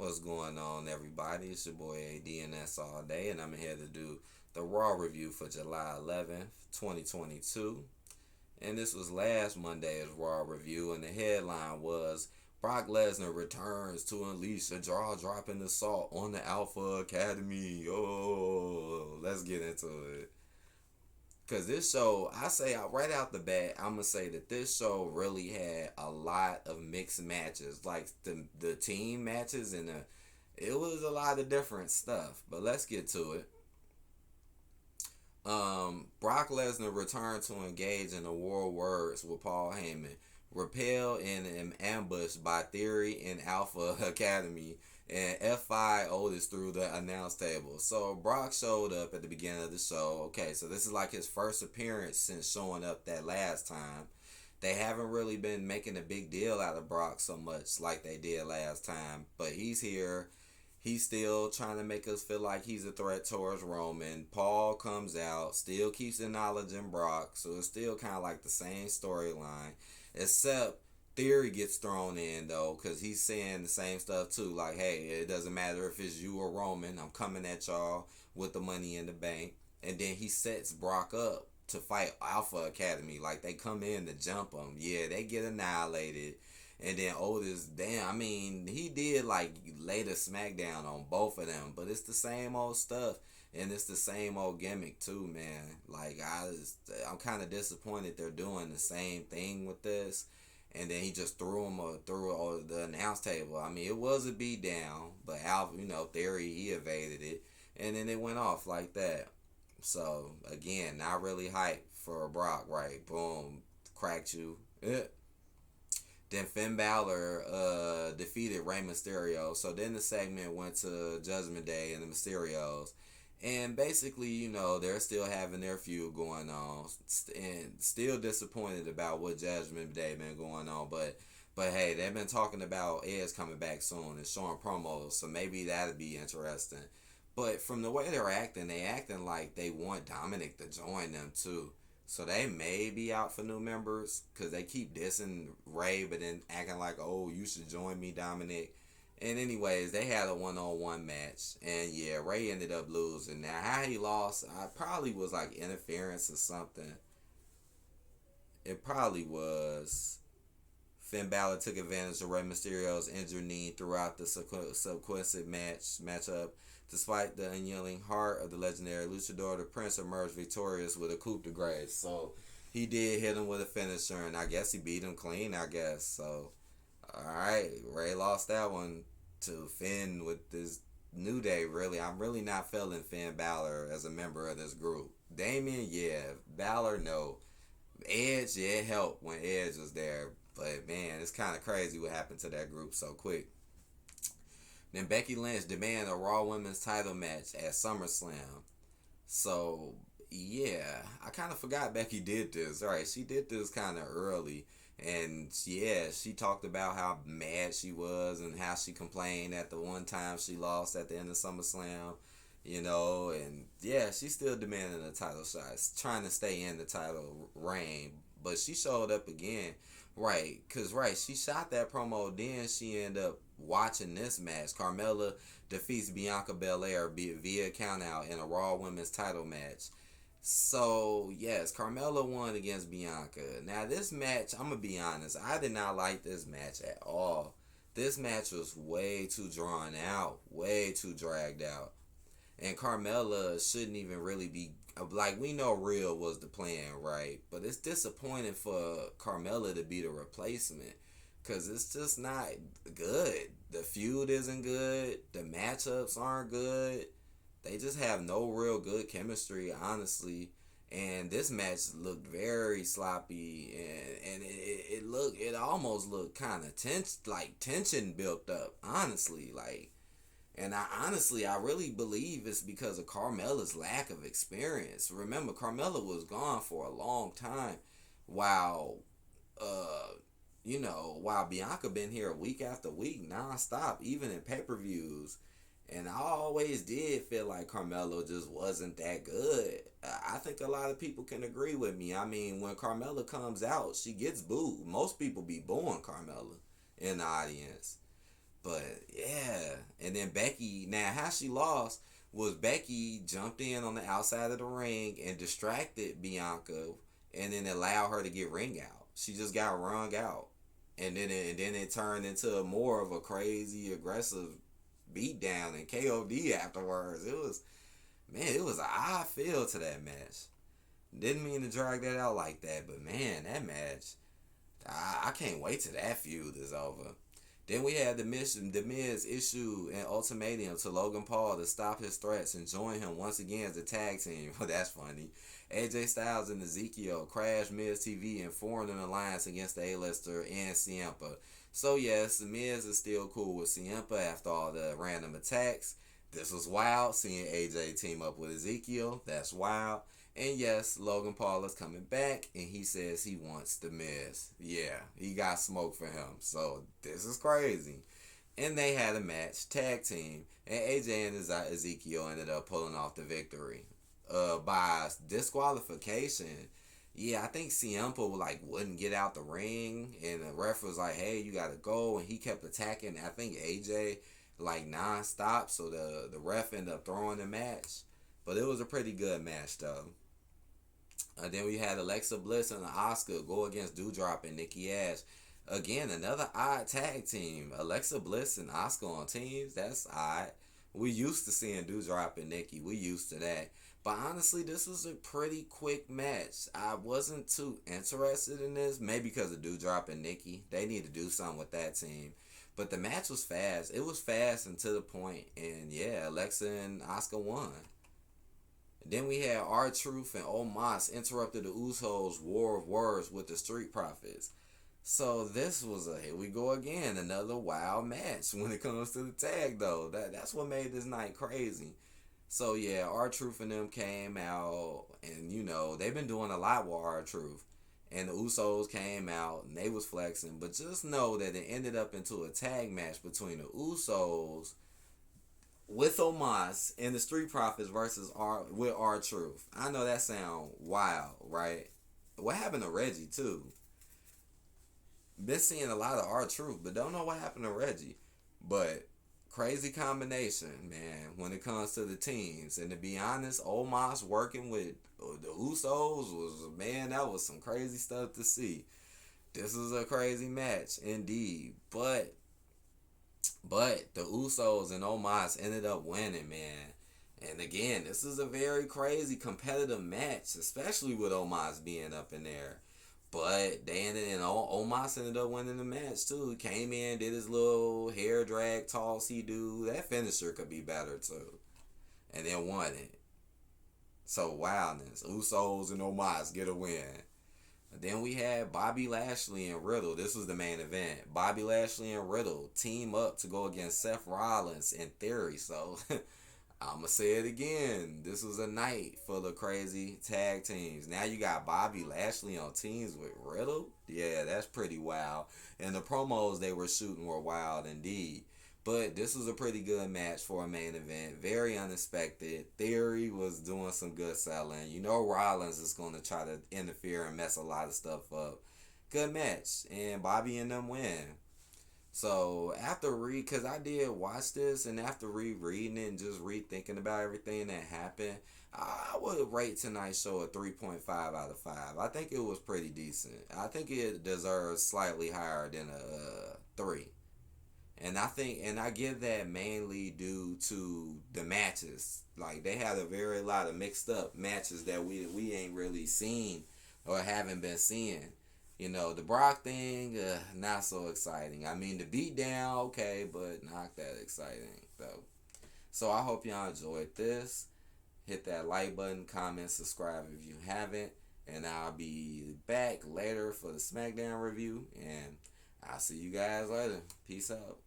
What's going on, everybody? It's your boy ADNS all day, and I'm here to do the Raw review for July 11th, 2022. And this was last Monday's Raw review, and the headline was Brock Lesnar returns to unleash a jaw-dropping assault on the Alpha Academy. Oh, let's get into it. Cause this show, I say right out the bat, I'm gonna say that this show really had a lot of mixed matches, like the team matches, and it was a lot of different stuff. But let's get to it. Brock Lesnar returned to engage in a war of words with Paul Heyman, repelled in an ambush by Theory and Alpha Academy, and F5 Otis through the announce table. So Brock showed up at the beginning of the show. Okay, so this is like his first appearance since showing up that last time. They haven't really been making a big deal out of Brock so much like they did last time, but he's here. He's still trying to make us feel like he's a threat towards Roman. Paul comes out, still keeps acknowledging Brock, so it's still kind of like the same storyline, except Theory gets thrown in though, because he's saying the same stuff too, like, hey, it doesn't matter if it's you or Roman, I'm coming at y'all with the money in the bank. And then he sets Brock up to fight Alpha Academy, like they come in to jump him. Yeah, they get annihilated. And then Otis, damn, I mean, he did like lay the smackdown on both of them, but it's the same old stuff, and it's the same old gimmick too, man. Like I'm kind of disappointed they're doing the same thing with this, and then he just threw him through the announce table. I mean, it was a beat down, but Alpha, Theory, he evaded it, and then it went off like that. So again, not really hype for Brock, right? Boom, cracked you. Yeah. Then Finn Balor defeated Rey Mysterio. So then the segment went to Judgment Day and the Mysterios. And basically, they're still having their feud going on. And still disappointed about what Judgment Day been going on. But hey, they've been talking about Edge coming back soon and showing promos. So maybe that'd be interesting. But from the way they're acting, they acting like they want Dominic to join them too. So they may be out for new members because they keep dissing Ray, but then acting like, oh, you should join me, Dominic. And anyways, they had a one-on-one match. And yeah, Ray ended up losing. Now, how he lost, I probably was like interference or something. It probably was. Finn Balor took advantage of Rey Mysterio's injured knee throughout the subsequent matchup. Despite the unyielding heart of the legendary luchador, the Prince emerged victorious with a coup de grace. So he did hit him with a finisher, and I guess he beat him clean, I guess. So, alright, Ray lost that one to Finn with this New Day, really. I'm really not feeling Finn Balor as a member of this group. Damien, yeah. Balor, no. Edge, yeah, it helped when Edge was there. But, man, it's kind of crazy what happened to that group so quick. Then Becky Lynch demanded a Raw Women's title match at SummerSlam. So, yeah, I kind of forgot Becky did this. All right, she did this kind of early. And, yeah, she talked about how mad she was and how she complained at the one time she lost at the end of SummerSlam. And, yeah, she's still demanding a title shot, trying to stay in the title reign. But she showed up again. Right, because, she shot that promo, then she ended up watching this match. Carmella defeats Bianca Belair via countout in a Raw Women's title match. So, yes, Carmella won against Bianca. Now, this match, I'm going to be honest, I did not like this match at all. This match was way too drawn out, way too dragged out. And Carmella shouldn't even really be, like, we know Real was the plan, right? But it's disappointing for Carmella to be the replacement because it's just not good. The feud isn't good. The matchups aren't good. They just have no real good chemistry, honestly. And this match looked very sloppy, and it almost looked kind of tension built up, honestly, like. And I really believe it's because of Carmella's lack of experience. Remember, Carmella was gone for a long time, while, while Bianca been here week after week, nonstop, even in pay-per-views. And I always did feel like Carmella just wasn't that good. I think a lot of people can agree with me. I mean, when Carmella comes out, she gets booed. Most people be booing Carmella in the audience. But, yeah. And then Becky, now how she lost was Becky jumped in on the outside of the ring and distracted Bianca, and then allowed her to get ring out. She just got wrung out, and then it turned into more of a crazy aggressive beatdown and KOD afterwards. It was an odd feel to that match. Didn't mean to drag that out like that, but man, that match, I can't wait till that feud is over. Then we had the Miz issue an ultimatum to Logan Paul to stop his threats and join him once again as a tag team. Well, that's funny. AJ Styles and Ezekiel crashed Miz TV and formed an alliance against the A-lister and Ciampa. So yes, the Miz is still cool with Ciampa after all the random attacks. This was wild, seeing AJ team up with Ezekiel. That's wild. And yes, Logan Paul is coming back, and he says he wants the Miz. Yeah, he got smoke for him. So this is crazy. And they had a match, tag team, and AJ and Ezekiel ended up pulling off the victory by disqualification. Yeah, I think Ciampa wouldn't get out the ring, and the ref was like, "Hey, you gotta go," and he kept attacking. I think AJ nonstop, so the ref ended up throwing the match. But it was a pretty good match though. Then we had Alexa Bliss and Asuka go against Doudrop and Nikki Ash. Again, another odd tag team. Alexa Bliss and Asuka on teams. That's odd. We used to seeing Doudrop and Nikki. We used to that. But honestly, this was a pretty quick match. I wasn't too interested in this. Maybe because of Doudrop and Nikki. They need to do something with that team. But the match was fast. It was fast and to the point. And yeah, Alexa and Asuka won. Then we had R-Truth and Omos interrupted the Usos' war of words with the Street Profits. So this was here we go again, another wild match when it comes to the tag though. That's what made this night crazy. So yeah, R-Truth and them came out, and they've been doing a lot with R-Truth. And the Usos came out and they was flexing, but just know that it ended up into a tag match between the Usos with Omos and the Street Profits versus R-Truth. I know that sound wild, right? What happened to Reggie too? Been seeing a lot of R-Truth, but don't know what happened to Reggie. But crazy combination, man, when it comes to the teams. And to be honest, Omos working with the Usos that was some crazy stuff to see. This was a crazy match indeed. But the Usos and Omos ended up winning, man. And again, this is a very crazy competitive match, especially with Omos being up in there. But Omos ended up winning the match too. He came in, did his little hair drag toss he do. That finisher could be better too. And then won it. So wildness. Usos and Omos get a win. Then we had Bobby Lashley and Riddle. This was the main event. Bobby Lashley and Riddle team up to go against Seth Rollins in Theory. So, I'm going to say it again. This was a night full of crazy tag teams. Now you got Bobby Lashley on teams with Riddle. Yeah, that's pretty wild. And the promos they were shooting were wild indeed. But this was a pretty good match for a main event. Very unexpected. Theory was doing some good selling. Rollins is going to try to interfere and mess a lot of stuff up. Good match. And Bobby and them win. So, because I did watch this, and after rereading it and just rethinking about everything that happened, I would rate tonight's show a 3.5 out of 5. I think it was pretty decent. I think it deserves slightly higher than a 3. And I give that mainly due to the matches. They had a lot of mixed up matches that we ain't really seen or haven't been seeing. The Brock thing, not so exciting. I mean, the beatdown, okay, but not that exciting though. So I hope y'all enjoyed this. Hit that like button, comment, subscribe if you haven't, and I'll be back later for the SmackDown review. And I'll see you guys later. Peace out.